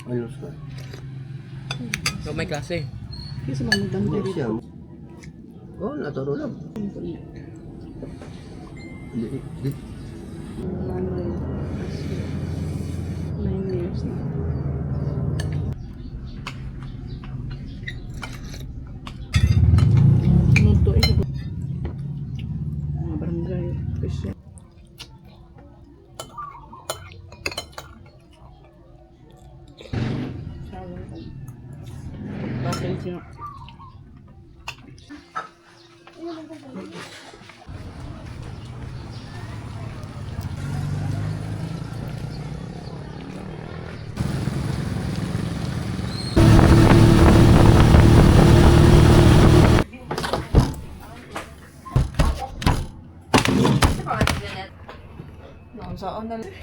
Ayos ka. So, may klase. Kasi magdamdam Hindi siya. dito. Oh, naturo lang. Di. 9 years na. Nunto eh. Mga barangay. Official. Bakit siya? Saan na lang?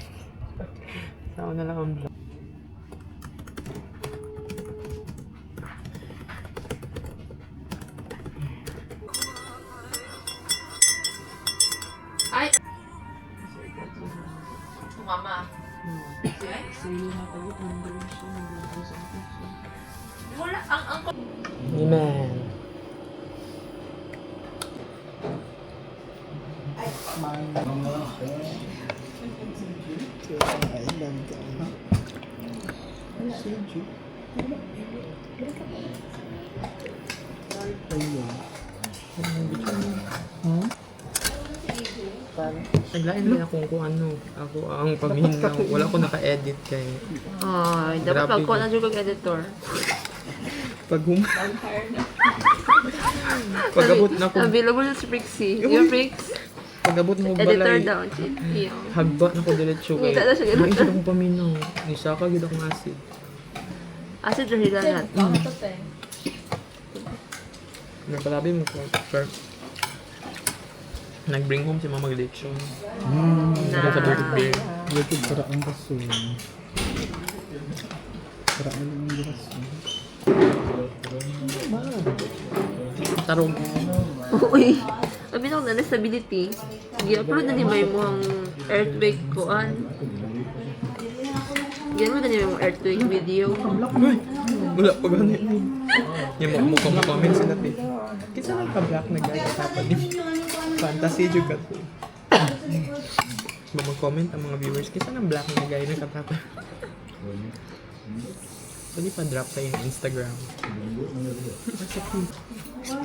Saan na lang ang vlog. Ay! Mama. Sa'yo na tayo. Ang galing siya. Wala, ang Amen. Naglain din akong kung ano. Ako ang paminaw. Wala ko naka-edit kay. Ay, dapat Grabe pagkuha ko. na dyan editor. Pag Pag-abot na ko. Available sa Prixie. Yung Prix, Pag-abot mo editor balay. daw. Iyo. Hagba na ko diretso kay. Ngita na siya ganun. Naisip akong paminaw. Isa ka gid akong acid. Acid or hilanat? Nagpalabi mo ko. Sir. Nag-bring home si Mama Glitchon. Na. Sa birthday. YouTube para ang kaso. Para ang kaso. Tarong. Uy. Sabi nung na stability. Gi-upload na ni may mong earthquake koan. Gi-upload na ni may mong earthquake video. Uy! Wala pa ganit. Yung mga comments na natin. Kisa lang ka-black na gaya sa din. Fantasy juga to. Mag-comment ang mga viewers. Kisa ng black na gaya na katapa. Pwede pa drop sa yung Instagram.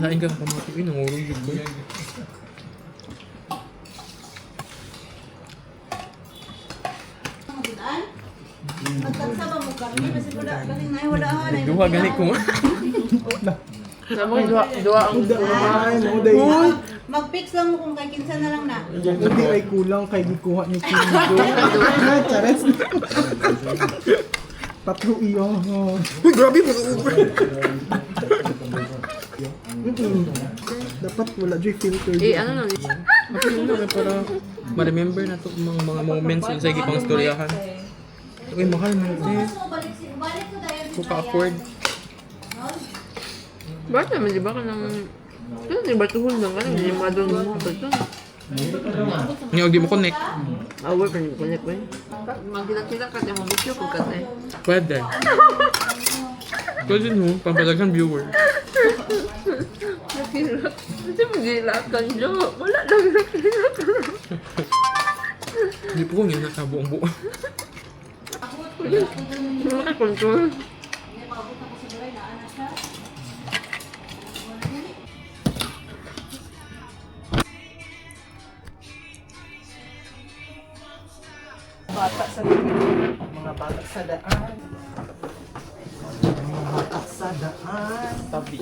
Lain ka kamati. Uy, nangurong yun ko. Nagduha gani ko. Sabi mo, dua ang Ay, mo dahil. Mag-fix lang mo kung kay kinsa na lang na. Hindi ay kulang kay gikuha ni Kingo. Chares. Patro iyo. Uy, grabe mo. Dapat wala joy filter. ano nun? Ako yun na para ma-remember na to mga moments sa sige pang storyahan. Uy, mahal man eh. Balik ko dahil Kung ka-afford. Bakit naman, di ba ka nang... Kaya di ba tuhol lang ka nang hindi mo doon mo ba ito? Ngayon, di mo connect. Awal pa niyo connect ba yun? Magkita-kita ka tayo mo video ko ka tayo. Pwede. Pwede no, pampalagang viewer. Nakilak. Kasi magilakan dyan. Wala lang nakilak. Hindi po kung yun nakabuong-buo. Makakontrol. Bata sa daan. Mga bata sa daan. Mga bata sa daan. Tabi.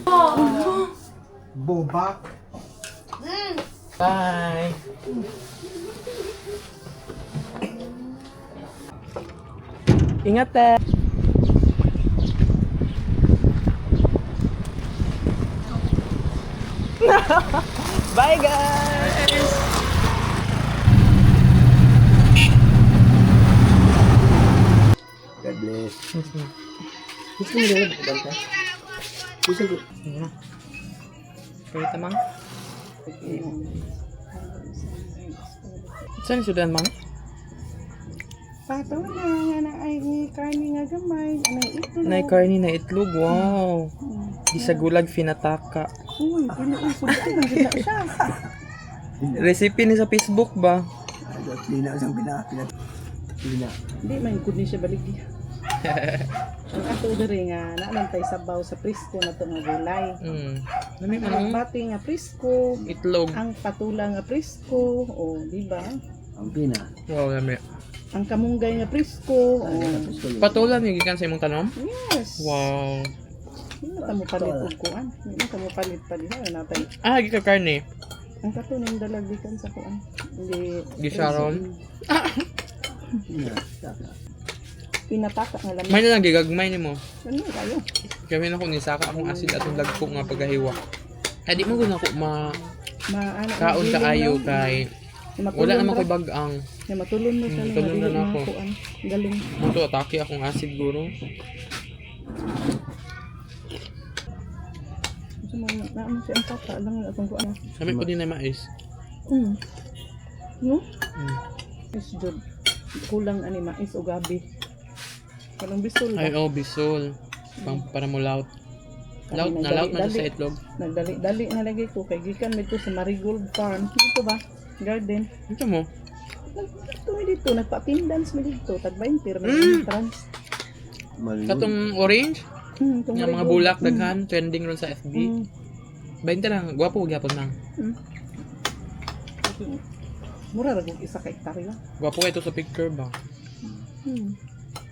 Bobak. Bye! Ingat eh! Bye guys! God bless. Gusto mo rin magkanta? Gusto ko. Yeah. Kaya tamang? Saan sudan mang? Pato na ay karni nga gamay. Anay ito. Nay karni na itlog, wow. Gisagulag finataka. Uy, pinuusog ko. Nagkita siya. Recipe ni sa Facebook ba? Lina isang Lina. Hindi, may good ni siya balik niya. Ang ato diri nga, naanantay sabaw sa presko na ito nga gulay. Nami Ang man bati nga presko, itlog. ang patula nga presko, o di ba? Ang Pina. Wow, nami. Ang kamunggay nga presko, o Patulan yung gikan sa imong tanom? yes. Wow. Hindi na mo palit og kuan. Hindi na mo palit pa din na natay. Ah, gika karne. Ang katuning dalagdikan sa kuan. Hindi Gisaron. Pina. Saka. pinataka nga lamig. May na lang gigagmay nimo. Ano kayo? Kami na ko ni saka akong asid atong dagko nga pagahiwa. Kaya di mo guna ko Maano kaon kaayo kay wala naman ko'y bag-ang. Ya matulon mo sa Tulon na ako. kuan. Galing. Muto atake akong asid guro. Gusto mo naamo si ang tata lang atong kuan. Sabi ko din na mais. No? Mm. Is jud. Kulang ani mais o gabi. Kalong bisol Ay, ba? oh, bisol. Para mo laut. Laut na laut na to sa itlog. Nagdali na lagi ko kay gikan medyo sa Marigold Farm. Dito ba? Garden. Ito mo. Ito mi dito nagpa-pindans mi dito tag 20 ra may trans. Katong orange, Tong nga mga Marigold. bulak daghan, trending ron sa FB. 20 lang, gwapo gyapon lang. Mura ra gug isa ka hektarya. Gwapo ito sa picture ba?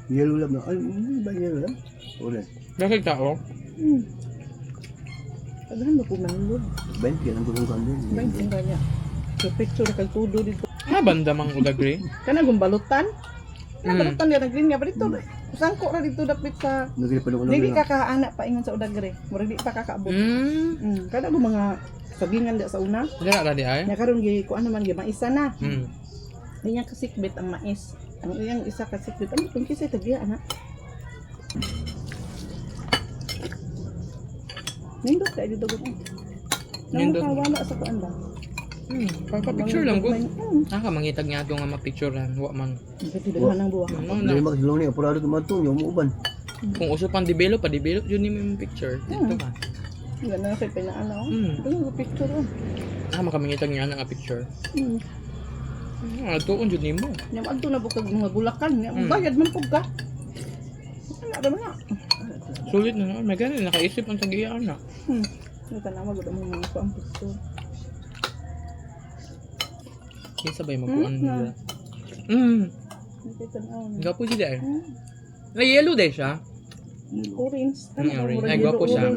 Yellow lang na. Ay, ba yellow lang? Ulit. Bakit tao? Aghan mo po manulod. 20 ang gulong kandun. 20 ra niya. So picture kay tudo dito. Ha, banda mang udagre. Kana gumbalutan. Balutan niya green nga ba dito. Sangko ra dito dapit sa Nagli pa lang dili ka kaana pa ingon sa udagre. Mura di pa kakaabot. Kada mo mga sagingan da sa una. Dara ra di ay. Nya karon gi kuan naman gi maisa na. Hmm. Di niya kasikbit ang mais. Ang iyang isa kasikbit. Ano kung kisay tagiya ana? Nindot kay dito gud. Nindot. Wala sa kuan ba? Pagka-picture lang ko. Mangitag nga ito nga mapicturean. Wa man. Dito daghan ang buwak. Ano Dili na. magdulong ni apurado tumatong yung muuban. Kung uso pang develop, pa-develop yun yung picture. Dito ka. Ganda na kay pinaana oh. Ito yung picture oh. Makamangitag nga nga picture. Tuon dyan nimo. Nya adto na bukag mga bulakan. Nya bayad man pug ka. Ano ra man na? Sulit na nga. May ganun. Nakaisip ang tag-iyaan na. Ito na magud mo mga kuan picture. Kinsa ba yung magkuhan nila? Nakita na. Gwapo siya eh. Na yellow din siya. Orange. Orange. Ay, gwapo siya.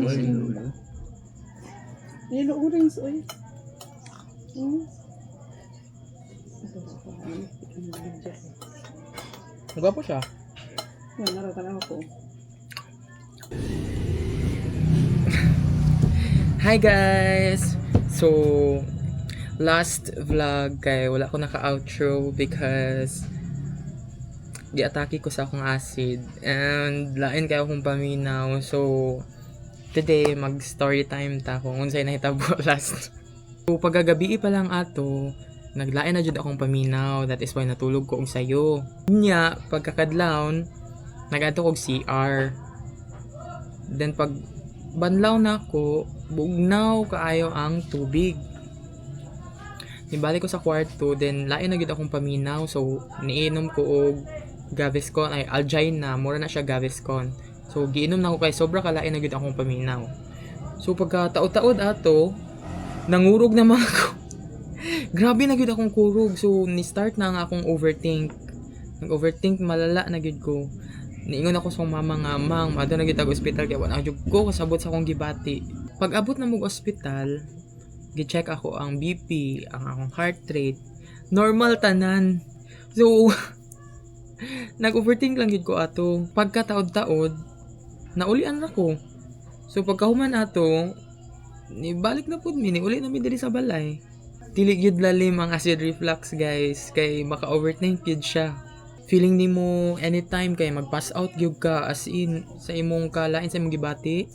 Yellow orange oy. Gwapo siya. Yan naratan ako. Hi guys! So, last vlog kay wala ko naka-outro because giatake ko sa akong acid and lain kayo akong paminaw. So, today mag-story time ta kung unsay nahitabo last. So, pagagabi pa lang ato, naglain na jud akong paminaw. That is why natulog ko og sayo. Nya, pagkakadlawon, nag-ato kog CR. Then pag banlaw na ako, bugnaw kaayo ang tubig. Nibalik ko sa kwarto, then lain na gid akong paminaw. So, niinom ko og Gaviscon, ay Algina, mura na siya Gaviscon. So, giinom na ako kay sobra kalain na gid akong paminaw. So, pagka taod-taod ato, nangurog naman ako. Grabe na gid akong kurog. So, ni-start na nga akong overthink. Nag-overthink malala na gid ko. Niingon ako sa mama nga, mang, mado na gitag ospital kaya wala jud ko kasabot sa akong gibati. Pag abot na mo ospital, gi-check ako ang BP, ang akong heart rate, normal tanan. So, nag-overthink lang gid ko ato. Pagka taod-taod, naulian na ko. So, pagkahuman ato, nibalik na pud mi, uli na mi diri sa balay. Dili gyud lalim ang acid reflux, guys, kay maka-overthink gyud siya. Feeling nimo anytime kay mag-pass out gyud ka, as in sa imong kalain sa imong gibati.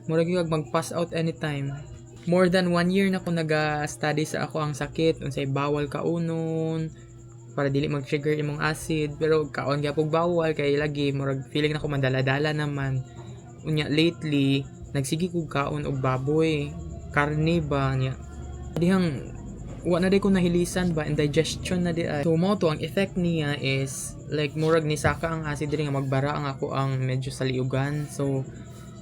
Murag gyud mag-pass out anytime. More than 1 year na ko naga-study sa ako ang sakit, unsay bawal kaunon, para dili mag-trigger imong acid, pero kaon gyapon bawal kay lagi murag feeling nako mandala-dala naman. Unya lately nagsigi kog kaon og baboy, karne ba nya. Dihang wa na day ko nahilisan ba, indigestion na di ay. So mo to ang effect niya is like murag ni saka ang acid diri nga magbara ang ako ang medyo sa liugan. So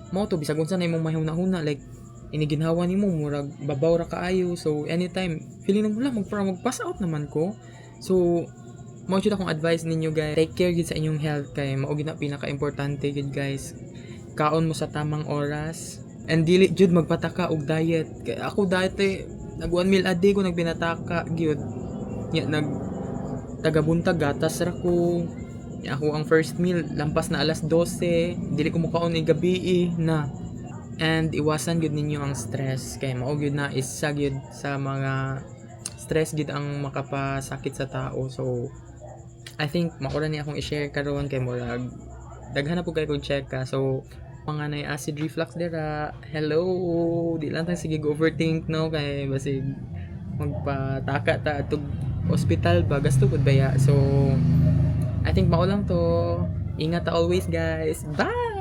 mo to bisag unsa na imong mahuna-huna like iniginhawa nimo murag babaw ra kaayo. So anytime feeling mo lang mag-pass out naman ko. So mao jud akong advice ninyo guys, take care gid sa inyong health kay mao gid na pinaka-importante gid guys. Kaon mo sa tamang oras and dili jud magpataka og diet. Kay ako dati nag 1 meal a day ko nagbinataka gyud. Nya nag tagabuntag gatas ra ko. Nya ako ang first meal lampas na alas 12, dili ko mokaon ni gabi na. And iwasan gyud ninyo ang stress kay mao gyud na isa gyud sa mga stress gyud ang makapasakit sa tao. So I think maura ni akong i-share karon kay murag daghan na po kay kong check ka. So mga na acid reflux dira, hello, di lang tayo sige overthink no kay basig magpataka ta atog hospital ba gasto pud baya. So I think mao lang to, ingat ta always guys, bye.